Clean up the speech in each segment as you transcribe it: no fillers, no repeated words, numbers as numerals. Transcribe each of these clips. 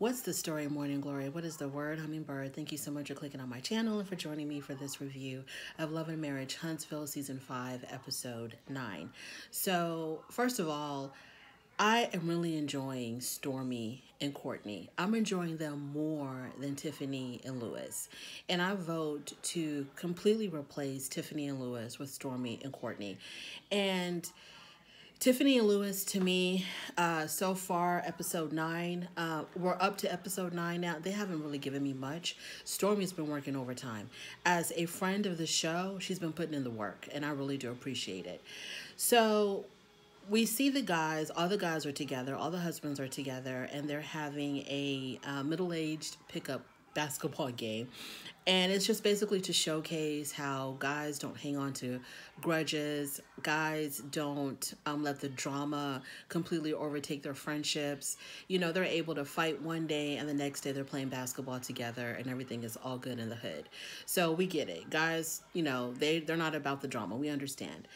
What's the story, Morning Glory? What is the word, Hummingbird? Thank you so much for clicking on my channel and for joining me for this review of Love and Marriage Huntsville Season 5, Episode 9. So, first of all, I am really enjoying Stormy and Courtney. I'm enjoying them more than Tiffany and Lewis. And I vote to completely replace Tiffany and Lewis with Stormy and Courtney. And Tiffany and Lewis, to me, so far, episode 9, we're up to episode 9 now. They haven't really given me much. Stormy's been working overtime. As a friend of the show, she's been putting in the work, and I really do appreciate it. So we see the guys, all the guys are together, all the husbands are together, and they're having a middle-aged pickup basketball game. And it's just basically to showcase how guys don't hang on to grudges. Guys don't let the drama completely overtake their friendships. You know, they're able to fight one day and the next day they're playing basketball together and everything is all good in the hood. So we get it. Guys, you know, they're not about the drama. We understand.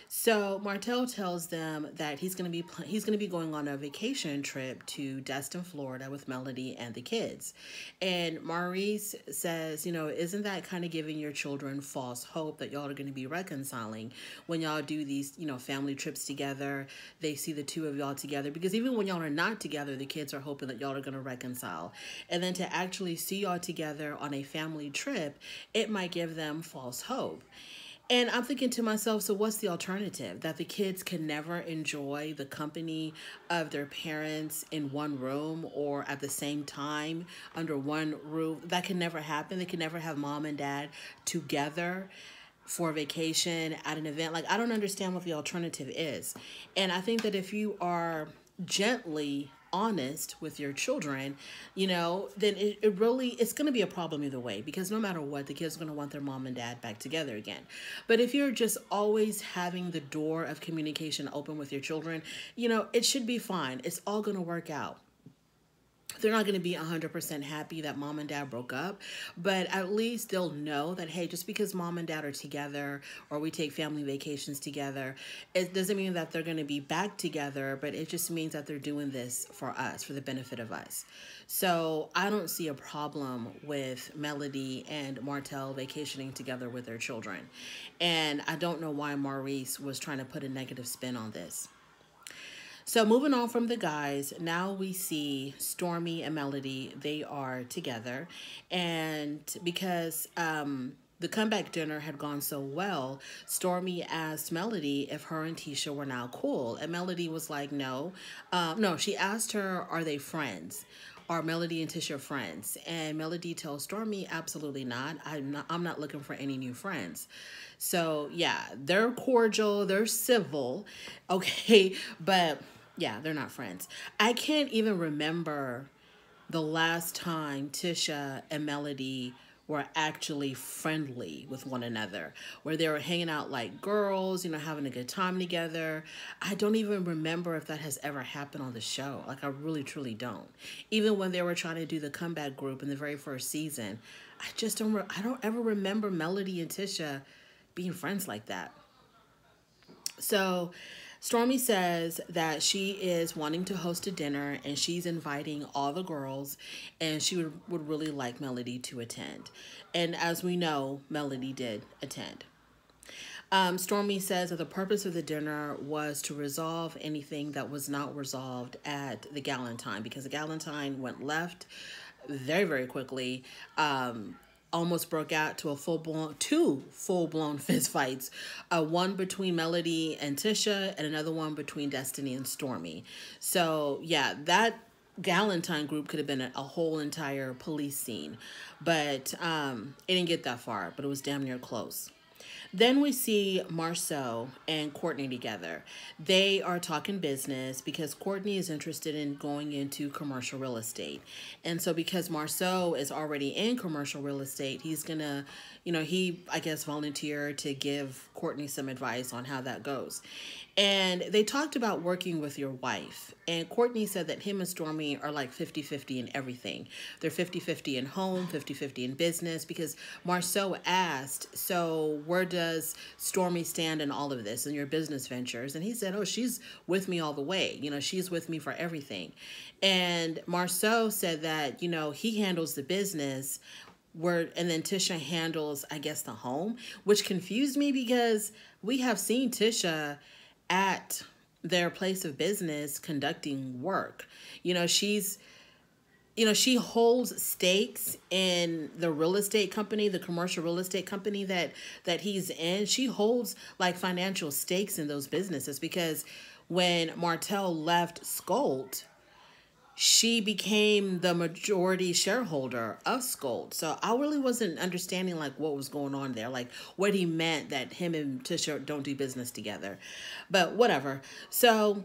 So Martell tells them that he's going to be going on a vacation trip to Destin, Florida with Melody and the kids. And Maurice says, you know, isn't that kind of giving your children false hope that y'all are going to be reconciling when y'all do these, you know, family trips together? They see the two of y'all together, because even when y'all are not together, the kids are hoping that y'all are going to reconcile. And then to actually see y'all together on a family trip, it might give them false hope. And I'm thinking to myself, so what's the alternative? That the kids can never enjoy the company of their parents in one room or at the same time under one roof? That can never happen. They can never have mom and dad together for a vacation at an event. Like, I don't understand what the alternative is. And I think that if you are gently honest with your children, you know, then it's going to be a problem either way, because no matter what, the kids are going to want their mom and dad back together again. But if you're just always having the door of communication open with your children, you know, it should be fine. It's all going to work out. They're not going to be 100% happy that mom and dad broke up, but at least they'll know that, hey, just because mom and dad are together or we take family vacations together, it doesn't mean that they're going to be back together, but it just means that they're doing this for us, for the benefit of us. So I don't see a problem with Melody and Martell vacationing together with their children. And I don't know why Maurice was trying to put a negative spin on this. So moving on from the guys, now we see Stormy and Melody. They are together. And because the comeback dinner had gone so well, Stormy asked Melody if her and Tisha were now cool. And Melody was like, no. No, she asked her, are they friends? Are Melody and Tisha friends? And Melody tells Stormy, absolutely not. I'm not looking for any new friends. So yeah, they're cordial, they're civil, okay, but yeah, they're not friends. I can't even remember the last time Tisha and Melody were actually friendly with one another, where they were hanging out like girls, you know, having a good time together. I don't even remember if that has ever happened on the show. Like, I really, truly don't. Even when they were trying to do the comeback group in the very first season, I don't ever remember Melody and Tisha being friends like that. So Stormy says that she is wanting to host a dinner and she's inviting all the girls, and she would really like Melody to attend. And as we know, Melody did attend. Stormy says that the purpose of the dinner was to resolve anything that was not resolved at the Galentine, because the Galentine went left very, very quickly. Almost broke out to two full-blown fist fights, one between Melody and Tisha and another one between Destiny and Stormy. So yeah, that Galentine group could have been a whole entire police scene, but it didn't get that far, but it was damn near close. Then we see Marceau and Courtney together. They are talking business because Courtney is interested in going into commercial real estate. And so because Marceau is already in commercial real estate, he's going to, you know, I guess, volunteered to give Courtney some advice on how that goes. And they talked about working with your wife. And Courtney said that him and Stormy are like 50-50 in everything. They're 50-50 in home, 50-50 in business, because Marceau asked, so where does Stormy stand in all of this in your business ventures? And he said, oh, she's with me all the way. You know, she's with me for everything. And Marceau said that, you know, he handles the business and then Tisha handles, I guess, the home, which confused me because we have seen Tisha at their place of business conducting work. You know, she holds stakes in the real estate company, the commercial real estate company that he's in. She holds like financial stakes in those businesses because when Martell left Skolt, she became the majority shareholder of Skolt. So I really wasn't understanding like what was going on there, like what he meant that him and Tisha don't do business together. But whatever. So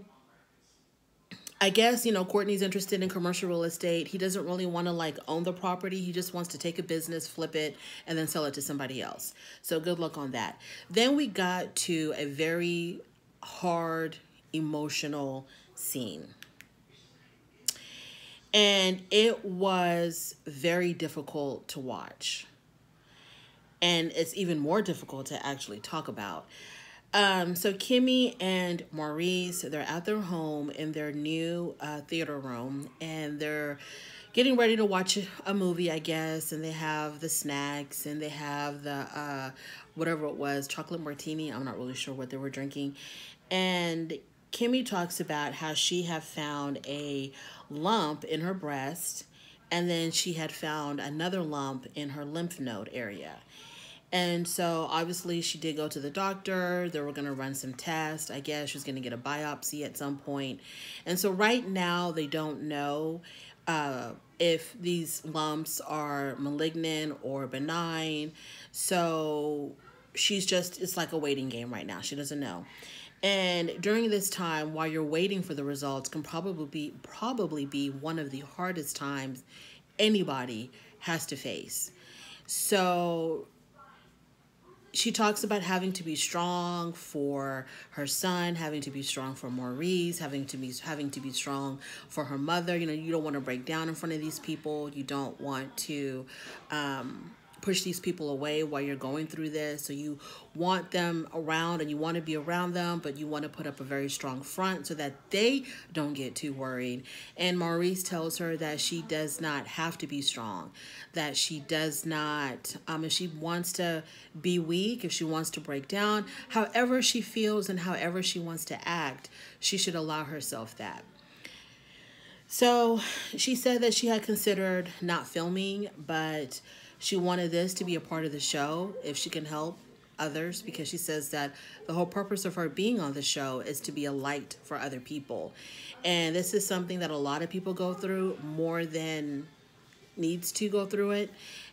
I guess, you know, Courtney's interested in commercial real estate. He doesn't really want to like own the property. He just wants to take a business, flip it, and then sell it to somebody else. So good luck on that. Then we got to a very hard, emotional scene. And it was very difficult to watch. And it's even more difficult to actually talk about. So Kimmy and Maurice, they're at their home in their new theater room. And they're getting ready to watch a movie, I guess. And they have the snacks and they have the, whatever it was, chocolate martini. I'm not really sure what they were drinking. And Kimmy talks about how she had found a lump in her breast, and then she had found another lump in her lymph node area. And so obviously she did go to the doctor. They were going to run some tests. I guess she was going to get a biopsy at some point. And so right now they don't know if these lumps are malignant or benign. So it's like a waiting game right now. She doesn't know. And during this time, while you're waiting for the results, can probably be one of the hardest times anybody has to face. So she talks about having to be strong for her son, having to be strong for Maurice, having to be strong for her mother. You know, you don't want to break down in front of these people. You don't want to push these people away while you're going through this. So you want them around and you want to be around them, but you want to put up a very strong front so that they don't get too worried. And Maurice tells her that she does not have to be strong, that she does not, if she wants to be weak, if she wants to break down, however she feels and however she wants to act, she should allow herself that. So she said that she had considered not filming, but she wanted this to be a part of the show if she can help others, because she says that the whole purpose of her being on the show is to be a light for other people. And this is something that a lot of people go through more than needs to go through it.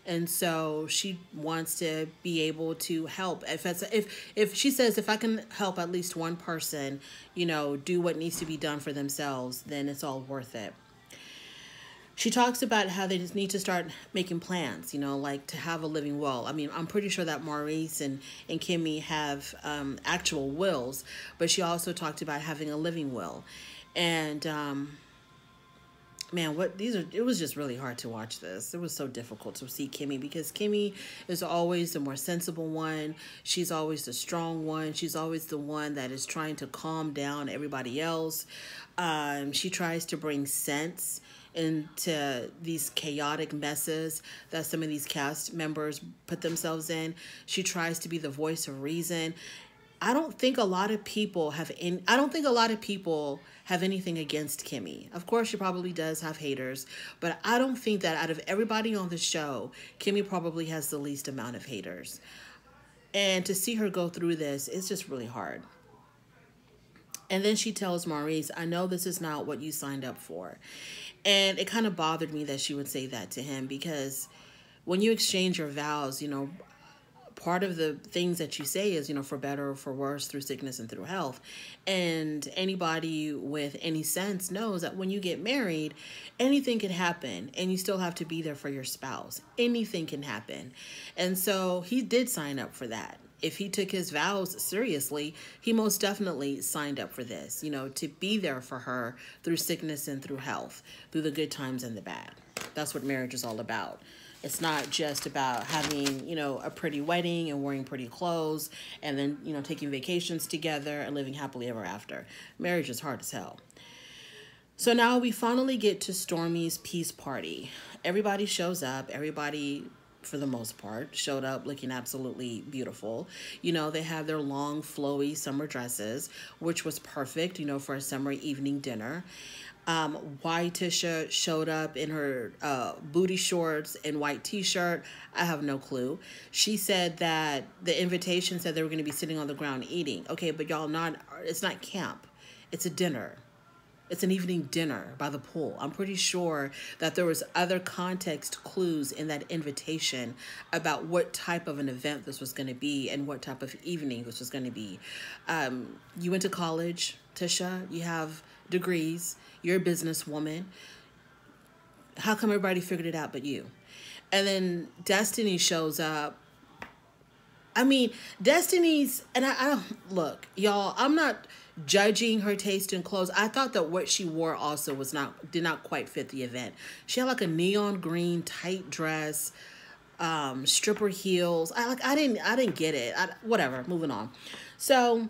And so she wants to be able to help. If she says, if I can help at least one person, you know, do what needs to be done for themselves, then it's all worth it. She talks about how they just need to start making plans, you know, like to have a living will. I mean, I'm pretty sure that Maurice and Kimmy have actual wills, but she also talked about having a living will. And man, it was just really hard to watch this. It was so difficult to see Kimmy because Kimmy is always the more sensible one. She's always the strong one. She's always the one that is trying to calm down everybody else. She tries to bring sense into these chaotic messes that some of these cast members put themselves in. She tries to be the voice of reason. I don't think a lot of people have anything against Kimmy. Of course, she probably does have haters, but I don't think that out of everybody on the show, Kimmy probably has the least amount of haters. And to see her go through this, it's just really hard. And then she tells Maurice, I know this is not what you signed up for. And it kind of bothered me that she would say that to him, because when you exchange your vows, you know, part of the things that you say is, you know, for better or for worse, through sickness and through health. And anybody with any sense knows that when you get married, anything can happen and you still have to be there for your spouse. Anything can happen. And so he did sign up for that. If he took his vows seriously, he most definitely signed up for this, you know, to be there for her through sickness and through health, through the good times and the bad. That's what marriage is all about. It's not just about having, a pretty wedding and wearing pretty clothes and then, taking vacations together and living happily ever after. Marriage is hard as hell. So now we finally get to Stormy's peace party. Everybody shows up. Everybody, for the most part, showed up looking absolutely beautiful. They have their long, flowy summer dresses, which was perfect, for a summer evening dinner. Why Tisha showed up in her booty shorts and white t-shirt, I have no clue. She said that the invitation said they were going to be sitting on the ground eating. Okay, but y'all, it's not camp. It's a dinner. It's an evening dinner by the pool. I'm pretty sure that there was other context clues in that invitation about what type of an event this was going to be and what type of evening this was going to be. You went to college, Tisha. You have degrees. You're a businesswoman. How come everybody figured it out but you? And then Destiny shows up. I mean, Destiny's, and I don't, look, y'all, I'm not judging her taste in clothes. I thought that what she wore also did not quite fit the event. She had like a neon green tight dress, stripper heels. I didn't get it. Whatever, moving on. So,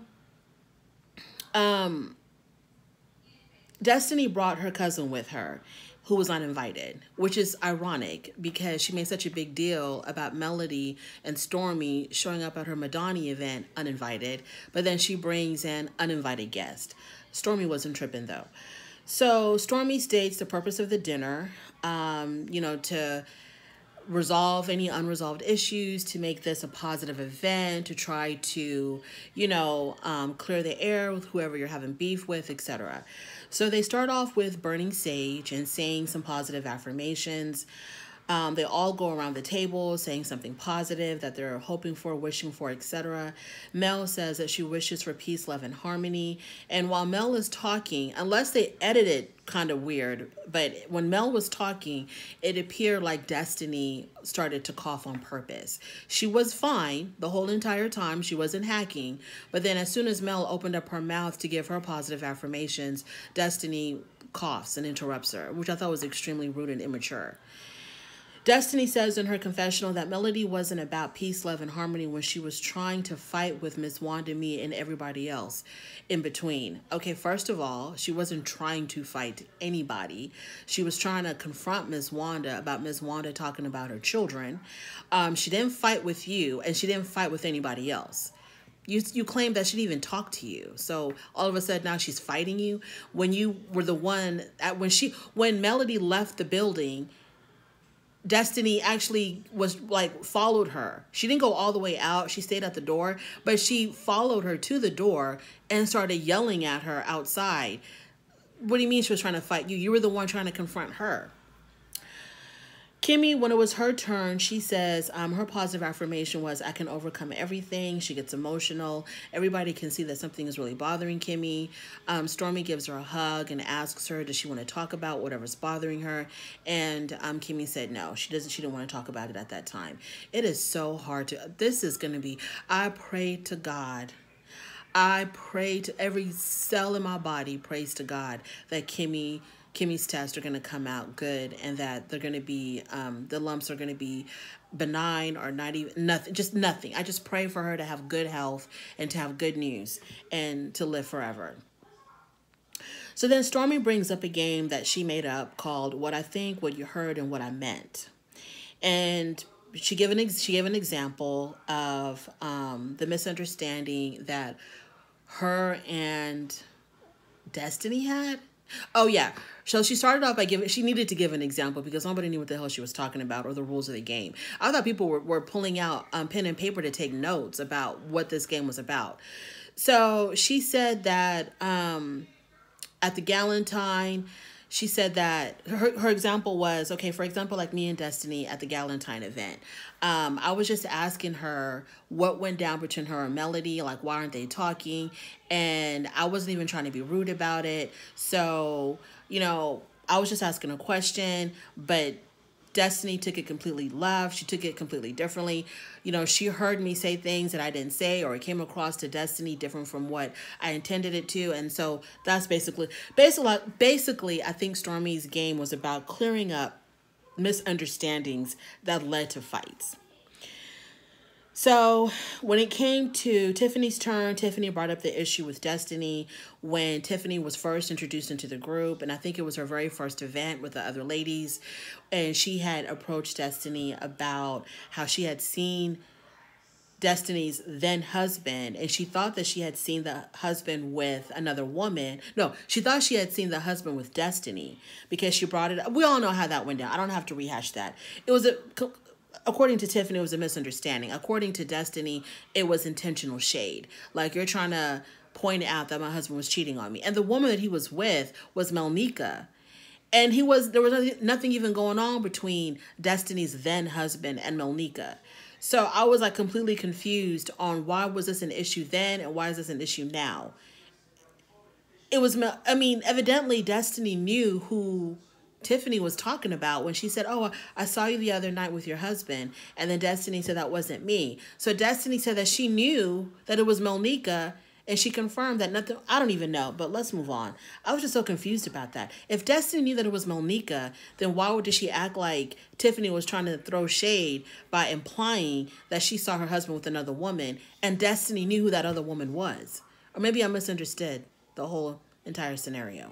Destiny brought her cousin with her, who was uninvited, which is ironic because she made such a big deal about Melody and Stormy showing up at her Madani event uninvited, but then she brings an uninvited guest. Stormy wasn't tripping though. So Stormy states the purpose of the dinner, to resolve any unresolved issues, to make this a positive event, to try to, clear the air with whoever you're having beef with, etc. So they start off with burning sage and saying some positive affirmations. They all go around the table saying something positive that they're hoping for, wishing for, etc. Mel says that she wishes for peace, love, and harmony. And while Mel is talking, unless they edit it kind of weird, but when Mel was talking, it appeared like Destiny started to cough on purpose. She was fine the whole entire time. She wasn't hacking. But then as soon as Mel opened up her mouth to give her positive affirmations, Destiny coughs and interrupts her, which I thought was extremely rude and immature. Destiny says in her confessional that Melody wasn't about peace, love, and harmony when she was trying to fight with Miss Wanda, me, and everybody else in between. Okay, first of all, she wasn't trying to fight anybody. She was trying to confront Miss Wanda about Miss Wanda talking about her children. She didn't fight with you, and she didn't fight with anybody else. You claim that she didn't even talk to you. So all of a sudden now she's fighting you when you were the one when Melody left the building. Destiny actually was followed her. She didn't go all the way out. She stayed at the door, but she followed her to the door and started yelling at her outside. What do you mean she was trying to fight you? You were the one trying to confront her. Kimmy, when it was her turn, she says her positive affirmation was, I can overcome everything. She gets emotional. Everybody can see that something is really bothering Kimmy. Stormy gives her a hug and asks her, does she want to talk about whatever's bothering her? And Kimmy said no, she didn't want to talk about it at that time. It is so hard this is going to be, I pray to God. I pray to every cell in my body, prays to God that Kimmy's tests are going to come out good and that they're going to be, the lumps are going to be benign or not even nothing, just nothing. I just pray for her to have good health and to have good news and to live forever. So then Stormy brings up a game that she made up called What I Think, What You Heard, and What I Meant. And she gave an example of the misunderstanding that her and Destiny had. Oh, yeah. So she started off by she needed to give an example because nobody knew what the hell she was talking about or the rules of the game. I thought people were pulling out pen and paper to take notes about what this game was about. So she said that at the Galentine, she said that her example was, okay, for example, like me and Destiny at the Galentine event. I was just asking her what went down between her and Melody, like why aren't they talking? And I wasn't even trying to be rude about it. So, I was just asking a question, but Destiny took it completely left. She took it completely differently. She heard me say things that I didn't say, or it came across to Destiny different from what I intended it to. And so that's basically, I think Stormy's game was about clearing up misunderstandings that led to fights. So when it came to Tiffany's turn, Tiffany brought up the issue with Destiny when Tiffany was first introduced into the group. And I think it was her very first event with the other ladies. And she had approached Destiny about how she had seen Destiny's then husband, and she thought that she had seen the husband with another woman. No, she thought she had seen the husband with Destiny because she brought it up. We all know how that went down. I don't have to rehash that. It was according to Tiffany, it was a misunderstanding. According to Destiny, it was intentional shade. Like, you're trying to point out that my husband was cheating on me. And the woman that he was with was Melnika. And there was nothing even going on between Destiny's then husband and Melnika. So I was like completely confused on why was this an issue then and why is this an issue now? Evidently Destiny knew who Tiffany was talking about when she said, "Oh, I saw you the other night with your husband." And then Destiny said that wasn't me. So Destiny said that she knew that it was Melnika, and she confirmed that nothing, I don't even know, but let's move on. I was just so confused about that. If Destiny knew that it was Melnika, then why did she act like Tiffany was trying to throw shade by implying that she saw her husband with another woman and Destiny knew who that other woman was? Or maybe I misunderstood the whole entire scenario.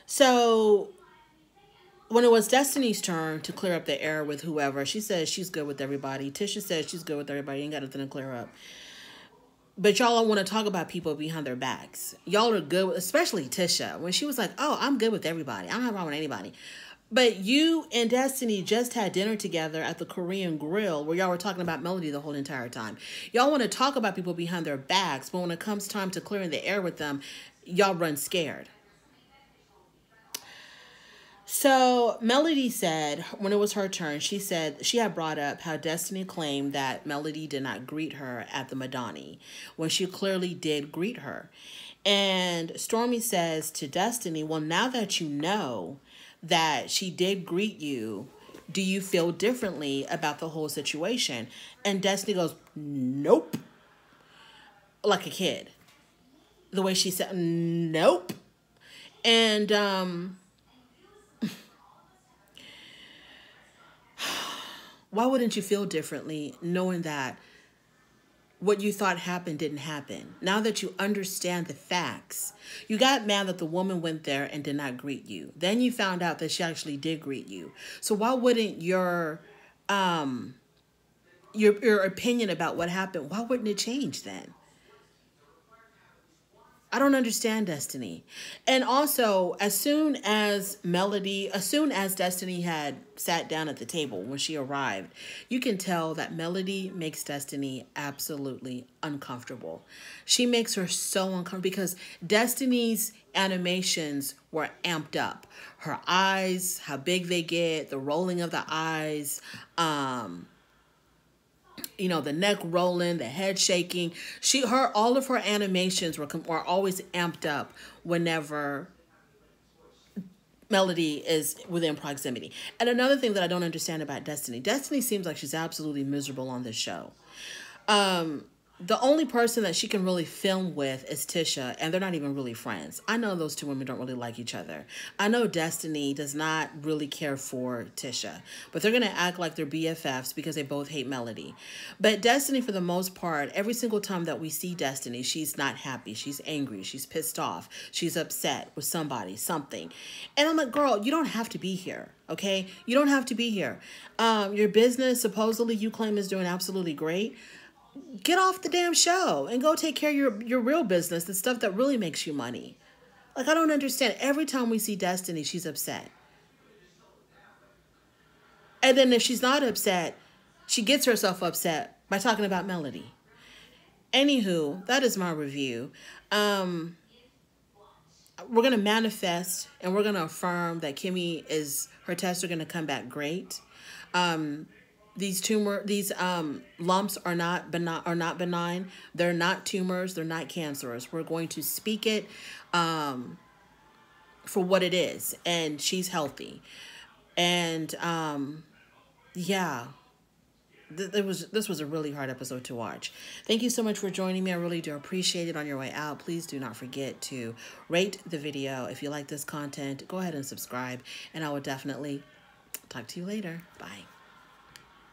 So when it was Destiny's turn to clear up the air with whoever, she says she's good with everybody. Tisha says she's good with everybody. Ain't got nothing to clear up. But y'all don't want to talk about people behind their backs. Y'all are good, especially Tisha, when she was like, "Oh, I'm good with everybody. I don't have a problem with anybody." But you and Destiny just had dinner together at the Korean Grill where y'all were talking about Melody the whole entire time. Y'all want to talk about people behind their backs, but when it comes time to clearing the air with them, y'all run scared. So Melody said, when it was her turn, she said she had brought up how Destiny claimed that Melody did not greet her at the Madani when she clearly did greet her. And Stormy says to Destiny, "Well, now that you know that she did greet you, do you feel differently about the whole situation?" And Destiny goes, "Nope." Like a kid. The way she said, "Nope." And, why wouldn't you feel differently knowing that what you thought happened didn't happen? Now that you understand the facts, you got mad that the woman went there and did not greet you. Then you found out that she actually did greet you. So why wouldn't your opinion about what happened, why wouldn't it change then? I don't understand Destiny. And also, as soon as Destiny had sat down at the table when she arrived, you can tell that Melody makes Destiny absolutely uncomfortable. She makes her so uncomfortable because Destiny's animations were amped up. Her eyes, how big they get, the rolling of the eyes, the neck rolling, the head shaking. All of her animations were always amped up whenever Melody is within proximity. And another thing that I don't understand about Destiny seems like she's absolutely miserable on this show. The only person that she can really film with is Tisha, and they're not even really friends. I know those two women don't really like each other. I know Destiny does not really care for Tisha, but they're going to act like they're BFFs because they both hate Melody. But Destiny, for the most part, every single time that we see Destiny, she's not happy. She's angry. She's pissed off. She's upset with somebody, something. And I'm like, girl, you don't have to be here. Okay? You don't have to be here. Your business, supposedly you claim, is doing absolutely great. Get off the damn show and go take care of your real business, the stuff that really makes you money. Like, I don't understand. Every time we see Destiny, she's upset. And then if she's not upset, she gets herself upset by talking about Melody. Anywho, that is my review. We're going to manifest and we're going to affirm that her tests are going to come back great. These lumps are not benign. They're not tumors. They're not cancerous. We're going to speak it for what it is. And she's healthy. And yeah, this was a really hard episode to watch. Thank you so much for joining me. I really do appreciate it. On your way out, please do not forget to rate the video. If you like this content, go ahead and subscribe, and I will definitely talk to you later. Bye.